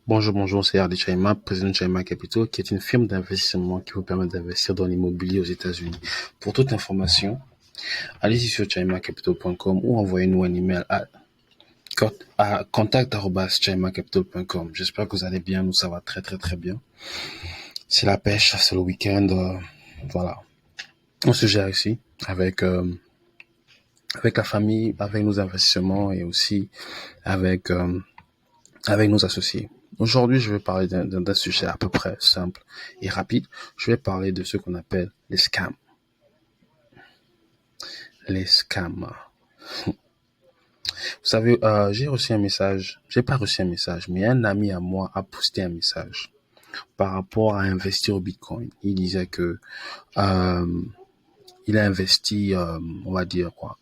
Bonjour, c'est Hardy Chaima, président de Chaima Capital, qui est une firme d'investissement qui vous permet d'investir dans l'immobilier aux États-Unis. Pour toute information, allez-y sur chaimacapital.com ou envoyez-nous un email à contact@chaimacapital.com. J'espère que vous allez bien, nous ça va très très très bien. C'est la pêche, c'est le week-end, voilà. On se gère ici avec la famille, avec nos investissements et aussi avec avec nos associés. Aujourd'hui, je vais parler d'un sujet à peu près simple et rapide. Je vais parler de ce qu'on appelle les scams. Les scams. Vous savez, j'ai reçu un message. J'ai pas reçu un message, mais un ami à moi a posté un message par rapport à investir au Bitcoin. Il disait que euh, il a investi, on va dire quoi,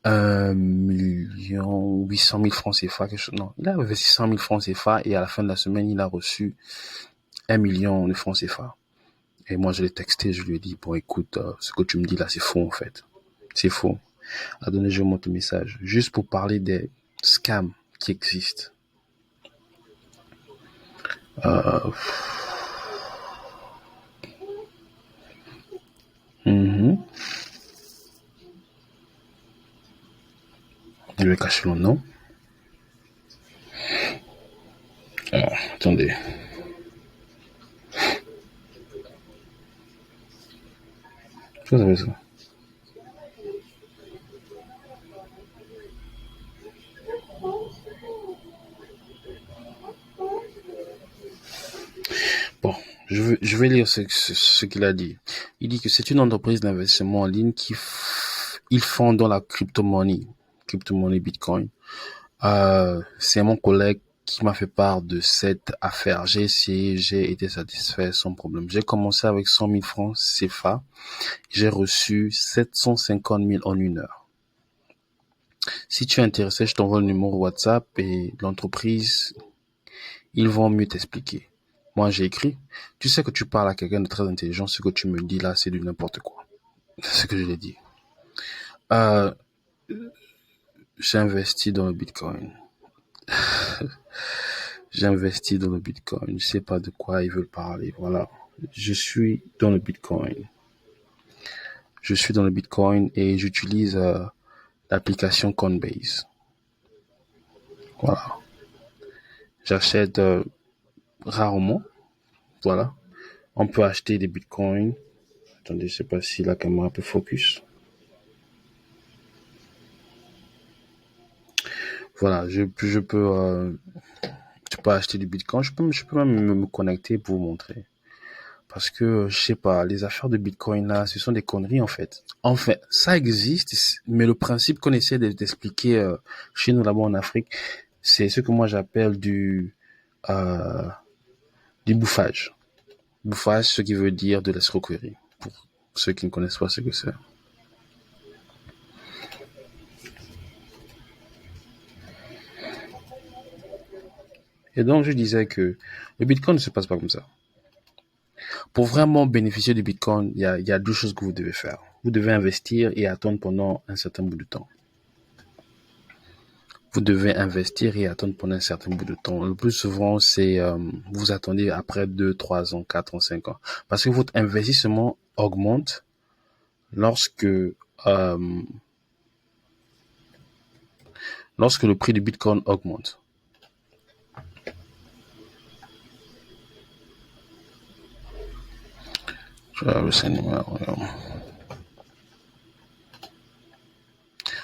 1 800 000 francs CFA, quelque chose. Non, il a investi 100 000 francs CFA et à la fin de la semaine, il a reçu 1 million de francs CFA. Et moi, je l'ai texté, je lui ai dit, bon, écoute, ce que tu me dis là, c'est faux, en fait. C'est faux. Attendez, je monte le message. Juste pour parler des scams qui existent. Euh, mhm. Je vais cacher le nom. Attendez. Vous avez ça. Bon, je vais lire ce qu'il a dit. Il dit que c'est une entreprise d'investissement en ligne ils font dans la crypto-monnaie Bitcoin. C'est mon collègue qui m'a fait part de cette affaire. J'ai essayé, j'ai été satisfait sans problème. J'ai commencé avec 100 000 francs CFA. J'ai reçu 750 000 en 1 heure. Si tu es intéressé, je t'envoie le numéro WhatsApp et l'entreprise, ils vont mieux t'expliquer. Moi, j'ai écrit. Tu sais que tu parles à quelqu'un de très intelligent. Ce que tu me dis là, c'est du n'importe quoi. C'est ce que je l'ai dit. Euh, j'ai investi dans le Bitcoin. J'ai investi dans le Bitcoin. Je sais pas de quoi ils veulent parler. Voilà. Je suis dans le Bitcoin. Je suis dans le Bitcoin et j'utilise l'application Coinbase. Voilà. J'achète rarement. Voilà. On peut acheter des Bitcoins. Attendez, je sais pas si la caméra peut focus. Voilà. Je peux acheter du Bitcoin. Je peux même me connecter pour vous montrer. Parce que, je sais pas, les affaires de Bitcoin là, ce sont des conneries en fait. Enfin, ça existe, mais le principe qu'on essaie d'expliquer chez nous là-bas en Afrique, c'est ce que moi j'appelle euh, du bouffage. Bouffage, ce qui veut dire de l'escroquerie, pour ceux qui ne connaissent pas ce que c'est. Et donc, je disais que le Bitcoin ne se passe pas comme ça. Pour vraiment bénéficier du Bitcoin, il y a deux choses que vous devez faire. Vous devez investir et attendre pendant un certain bout de temps. Vous devez investir et attendre pendant un certain bout de temps. Le plus souvent, c'est vous attendez après 2, 3 ans, 4 ans, 5 ans. Parce que votre investissement augmente lorsque lorsque le prix du Bitcoin augmente.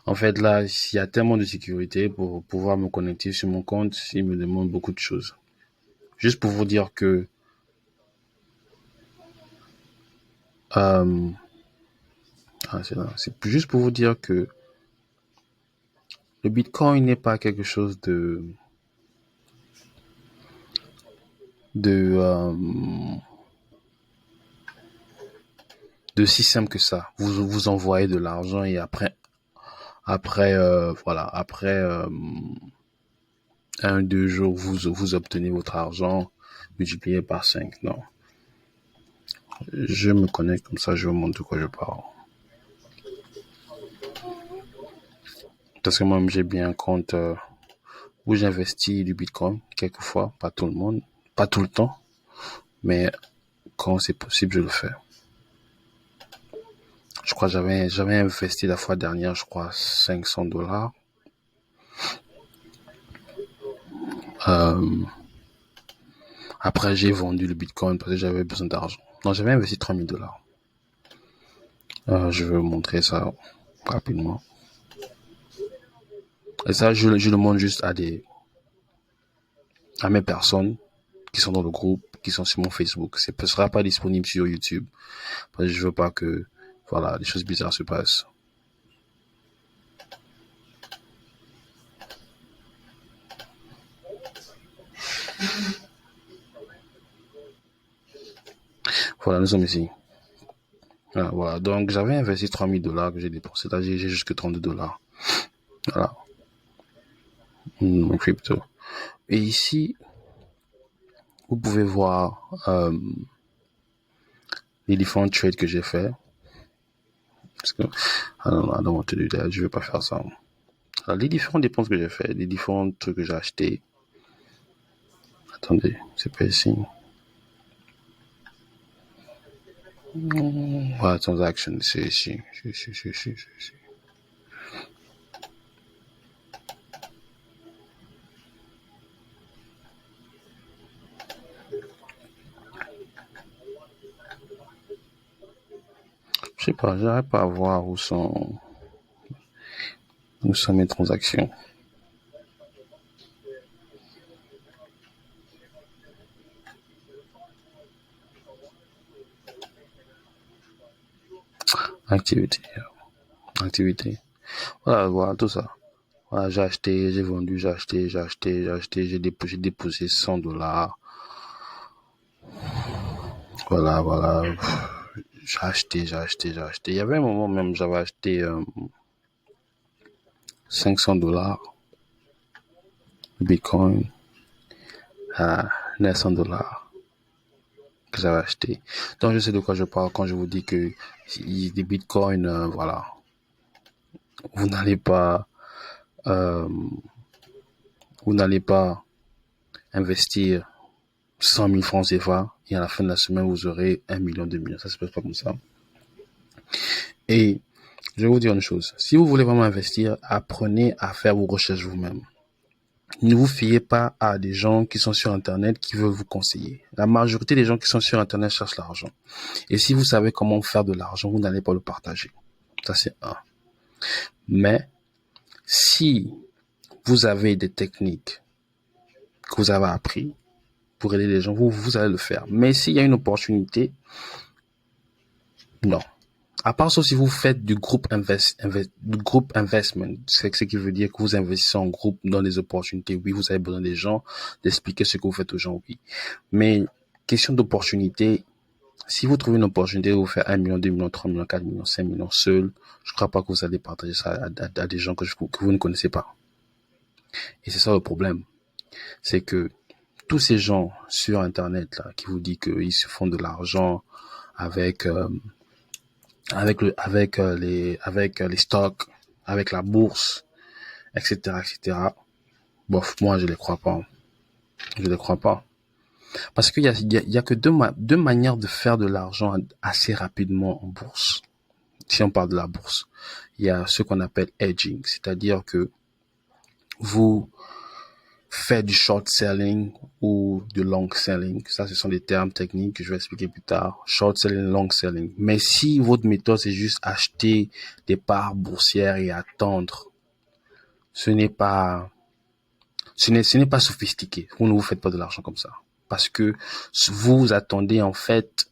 En fait, là, il y a tellement de sécurité pour pouvoir me connecter sur mon compte. Il me demande beaucoup de choses. Juste pour vous dire que euh, c'est juste pour vous dire que le Bitcoin n'est pas quelque chose de de si simple que ça. Vous envoyez de l'argent et après 1, 2 jours, vous obtenez votre argent multiplié par 5. Non. Je me connecte comme ça, je vous montre de quoi je parle. Parce que moi-même, j'ai bien un compte où j'investis du Bitcoin, quelquefois, pas tout le monde, pas tout le temps, mais quand c'est possible, je le fais. Je crois que j'avais investi la fois dernière, je crois, $500. Après, j'ai vendu le Bitcoin parce que j'avais besoin d'argent. Non, j'avais investi $3000. Je vais vous montrer ça rapidement. Et ça, je le montre juste à mes personnes qui sont dans le groupe, qui sont sur mon Facebook. Ce ne sera pas disponible sur YouTube. Parce que je veux pas que, voilà, des choses bizarres se passent. Voilà, nous sommes ici. Voilà. Donc, j'avais investi $3000 que j'ai dépensé. Là, j'ai jusque $32. Voilà. Mon crypto. Et ici, vous pouvez voir les différents trades que j'ai fait. Parce que, I don't want to do that. Je vais pas faire ça. Alors, les différentes dépenses que j'ai fait, les différents trucs que j'ai achetés. Attendez, c'est pas ici. Voilà, transaction, c'est ici. Je sais pas, j'arrive pas à voir où sont mes transactions. Activité. Voilà, tout ça. Voilà, j'ai acheté, j'ai vendu, j'ai acheté, j'ai déposé $100. Voilà. J'ai acheté. Il y avait un moment même, j'avais acheté $500 Bitcoin à $900 que j'avais acheté. Donc je sais de quoi je parle quand je vous dis que des Bitcoins, voilà, vous n'allez pas investir 100 000 francs CFA et à la fin de la semaine vous aurez 1 million, 2 millions. Ça se passe pas comme ça. Et je vais vous dire une chose. Si vous voulez vraiment investir, apprenez à faire vos recherches vous-même. Ne vous fiez pas à des gens qui sont sur Internet qui veulent vous conseiller. La majorité des gens qui sont sur Internet cherchent l'argent. Et si vous savez comment faire de l'argent, vous n'allez pas le partager. Ça, c'est un. Mais si vous avez des techniques que vous avez appris pour aider les gens, vous allez le faire. Mais s'il y a une opportunité, non. À part ça, si vous faites du groupe investment, c'est ce qui veut dire que vous investissez en groupe dans des opportunités. Oui, vous avez besoin des gens, d'expliquer ce que vous faites aux gens, oui. Mais question d'opportunité, si vous trouvez une opportunité de vous faire 1 million, 2 millions, 3 millions, 4 millions, 5 millions seul, je ne crois pas que vous allez partager ça à des gens que vous ne connaissez pas. Et c'est ça le problème. C'est que tous ces gens sur Internet là qui vous disent qu'ils se font de l'argent avec les stocks, avec la bourse, etc. Bof, moi je les crois pas. Parce qu'il y a que deux manières de faire de l'argent assez rapidement en bourse. Si on parle de la bourse, il y a ce qu'on appelle hedging, c'est-à-dire que vous faites du short selling ou du long selling. Ça, ce sont des termes techniques que je vais expliquer plus tard. Short selling, long selling. Mais si votre méthode, c'est juste acheter des parts boursières et attendre, ce n'est pas sophistiqué. Vous ne vous faites pas de l'argent comme ça. Parce que vous attendez, en fait,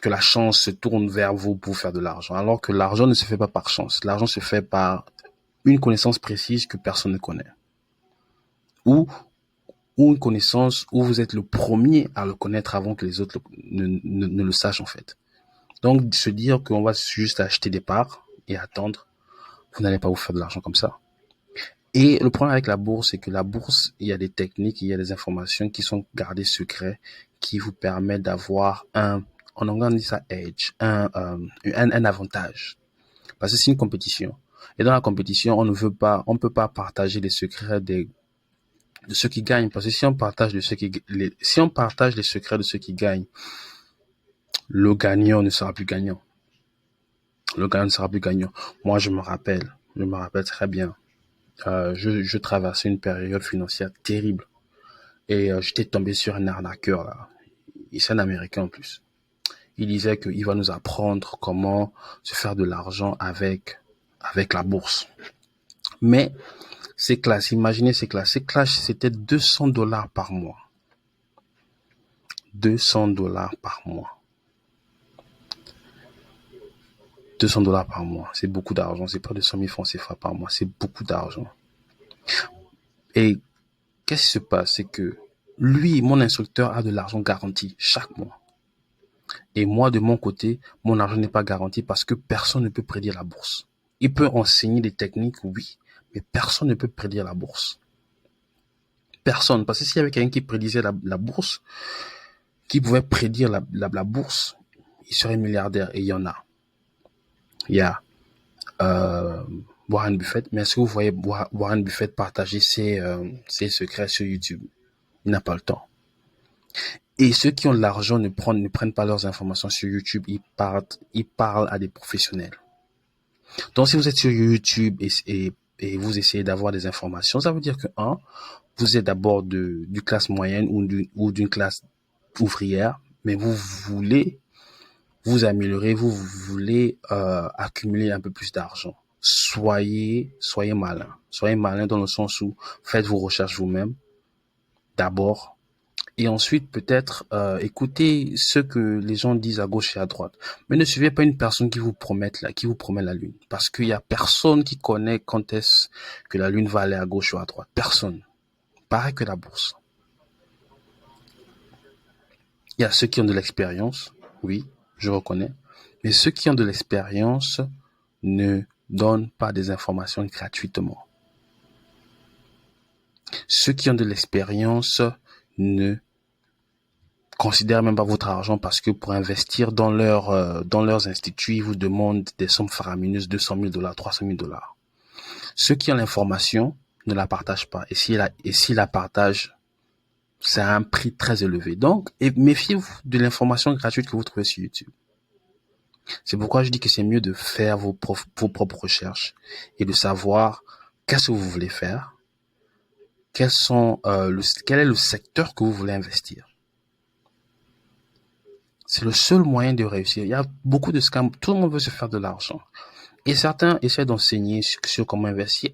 que la chance se tourne vers vous pour faire de l'argent. Alors que l'argent ne se fait pas par chance. L'argent se fait par une connaissance précise que personne ne connaît. Ou une connaissance où vous êtes le premier à le connaître avant que les autres ne le sachent en fait. Donc, se dire qu'on va juste acheter des parts et attendre, vous n'allez pas vous faire de l'argent comme ça. Et le problème avec la bourse, c'est que la bourse, il y a des techniques, il y a des informations qui sont gardées secrets, qui vous permettent d'avoir en anglais on dit ça edge, un avantage. Parce que c'est une compétition. Et dans la compétition, on peut pas partager les secrets de ceux qui gagnent. Parce que si on partage si on partage les secrets de ceux qui gagnent, le gagnant ne sera plus gagnant. Le gagnant ne sera plus gagnant. Moi, je me rappelle très bien. Je traversais une période financière terrible. Et j'étais tombé sur un arnaqueur, là. Et c'est un Américain en plus. Il disait qu'il va nous apprendre comment se faire de l'argent avec la bourse. Mais ces classes, imaginez ces classes. Ces classes, c'était $200 par mois. $200 par mois. $200 par mois. C'est beaucoup d'argent. C'est pas 200 000 francs CFA par mois. C'est beaucoup d'argent. Et qu'est-ce qui se passe? C'est que lui, mon instructeur, a de l'argent garanti chaque mois. Et moi, de mon côté, mon argent n'est pas garanti parce que personne ne peut prédire la bourse. Il peut enseigner des techniques, oui, mais personne ne peut prédire la bourse. Personne. Parce que s'il y avait quelqu'un qui prédisait la bourse, qui pouvait prédire la bourse, il serait milliardaire. Et il y en a. Il y a Warren Buffett. Mais est-ce que vous voyez Warren Buffett partager ses secrets sur YouTube? Il n'a pas le temps. Et ceux qui ont de l'argent ne prennent pas leurs informations sur YouTube. Ils parlent à des professionnels. Donc, si vous êtes sur YouTube et vous essayez d'avoir des informations, ça veut dire que, vous êtes d'abord d'une classe moyenne ou d'une classe ouvrière, mais vous voulez vous améliorer, vous voulez accumuler un peu plus d'argent. Soyez malin. Soyez malin dans le sens où faites vos recherches vous-même, d'abord. Et ensuite, peut-être, écoutez ce que les gens disent à gauche et à droite. Mais ne suivez pas une personne qui vous promet la lune. Parce qu'il y a personne qui connaît quand est-ce que la lune va aller à gauche ou à droite. Personne. Pareil que la bourse. Il y a ceux qui ont de l'expérience. Oui, je reconnais. Mais ceux qui ont de l'expérience ne donnent pas des informations gratuitement. Ceux qui ont de l'expérience ne considèrent même pas votre argent parce que pour investir dans leurs instituts, ils vous demandent des sommes faramineuses, $200,000, $300,000. Ceux qui ont l'information ne la partagent pas. Et s'ils la partagent, c'est à un prix très élevé. Donc, méfiez-vous de l'information gratuite que vous trouvez sur YouTube. C'est pourquoi je dis que c'est mieux de faire vos propres recherches et de savoir qu'est-ce que vous voulez faire, quel est le secteur que vous voulez investir. C'est le seul moyen de réussir. Il y a beaucoup de scams. Tout le monde veut se faire de l'argent. Et certains essaient d'enseigner sur comment investir.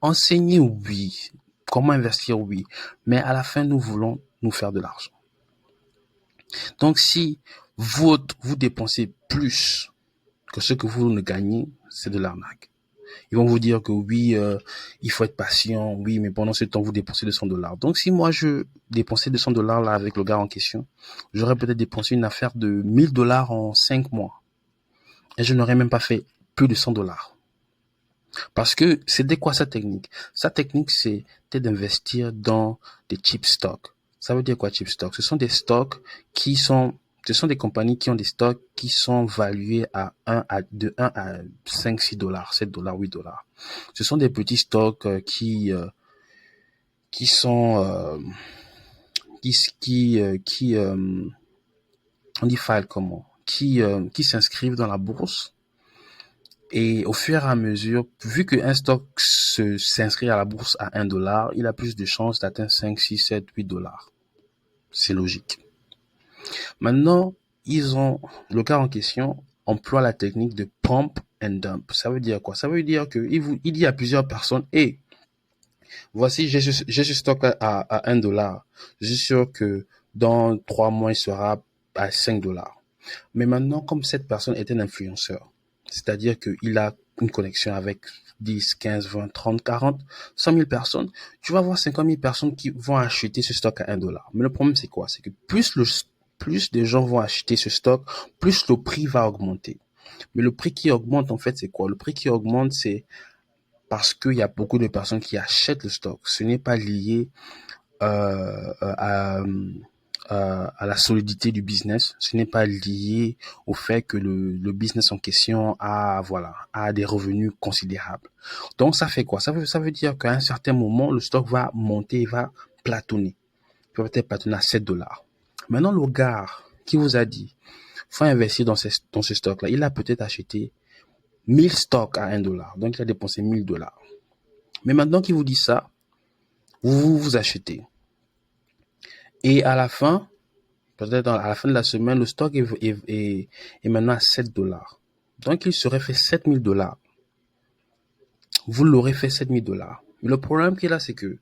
Enseigner, oui. Comment investir, oui. Mais à la fin, nous voulons nous faire de l'argent. Donc, si vous dépensez plus que ce que vous ne gagnez, c'est de l'arnaque. Ils vont vous dire que oui, il faut être patient, oui, mais pendant ce temps, vous dépensez $200. Donc, si moi, je dépensais $200 là avec le gars en question, j'aurais peut-être dépensé une affaire de $1,000 en 5 mois. Et je n'aurais même pas fait plus de $100. Parce que c'était quoi sa technique? Sa technique, c'était d'investir dans des cheap stocks. Ça veut dire quoi, cheap stocks? Ce sont des stocks ce sont des compagnies qui ont des stocks qui sont valués de 1 à 5, $6, $7, $8. Ce sont des petits stocks qui sont, on dit file comment? Qui s'inscrivent dans la bourse. Et au fur et à mesure, vu qu'un stock s'inscrit à la bourse à $1, il a plus de chances d'atteindre 5, 6, 7, $8. C'est logique. Maintenant, le cas en question emploie la technique de pump and dump. Ça veut dire quoi? Ça veut dire il dit à plusieurs personnes, voici, j'ai ce stock à $1. Je suis sûr que dans 3 mois, il sera à $5. Mais maintenant, comme cette personne est un influenceur, c'est-à-dire qu'il a une connexion avec 10, 15, 20, 30, 40, 100 000 personnes, tu vas avoir 50 000 personnes qui vont acheter ce stock à $1. Mais le problème, c'est quoi? C'est que plus de gens vont acheter ce stock, plus le prix va augmenter. Mais le prix qui augmente, en fait, c'est quoi? Le prix qui augmente, c'est parce qu'il y a beaucoup de personnes qui achètent le stock. Ce n'est pas lié à à la solidité du business. Ce n'est pas lié au fait que le business en question a des revenus considérables. Donc ça fait quoi? Ça veut dire qu'à un certain moment, le stock va monter, il va platonner. Il peut peut-être platonner à 7 dollars. Maintenant, le gars qui vous a dit, faut investir dans ce stock-là, il a peut-être acheté 1000 stocks à 1 dollar. Donc, il a dépensé 1000 dollars. Mais maintenant qu'il vous dit ça, vous achetez. Et à la fin, peut-être à la fin de la semaine, le stock est maintenant à 7 dollars. Donc, il serait fait 7000 dollars. Vous l'aurez fait 7000 dollars. Mais le problème qu'il a, c'est que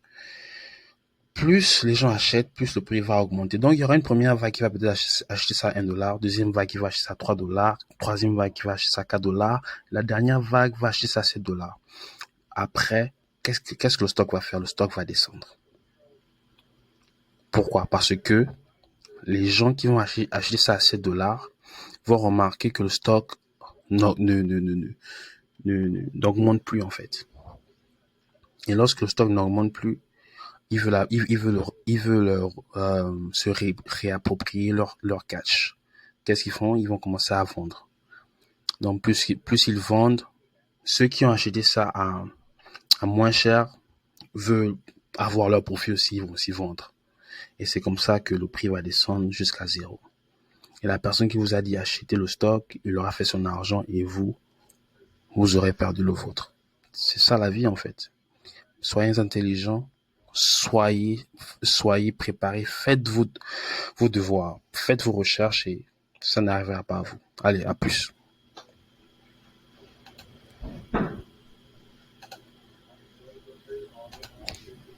plus les gens achètent, plus le prix va augmenter. Donc, il y aura une première vague qui va peut-être acheter ça à 1 dollar, deuxième vague qui va acheter ça à 3 dollars, troisième vague qui va acheter ça à 4 dollars, la dernière vague va acheter ça à 7 dollars. Après, qu'est-ce que le stock va faire? Le stock va descendre. Pourquoi? Parce que les gens qui vont acheter ça à 7 dollars vont remarquer que le stock n'augmente plus, en fait. Et lorsque le stock n'augmente plus, ils veulent se réapproprier leur cash. Qu'est-ce qu'ils font? Ils vont commencer à vendre. Donc, plus ils vendent, ceux qui ont acheté ça à moins cher veulent avoir leur profit aussi, ils vont aussi vendre. Et c'est comme ça que le prix va descendre jusqu'à zéro. Et la personne qui vous a dit acheter le stock, il aura fait son argent et vous aurez perdu le vôtre. C'est ça la vie, en fait. Soyez intelligents, soyez préparés, faites vos devoirs, faites vos recherches et ça n'arrivera pas à vous. Allez, à plus.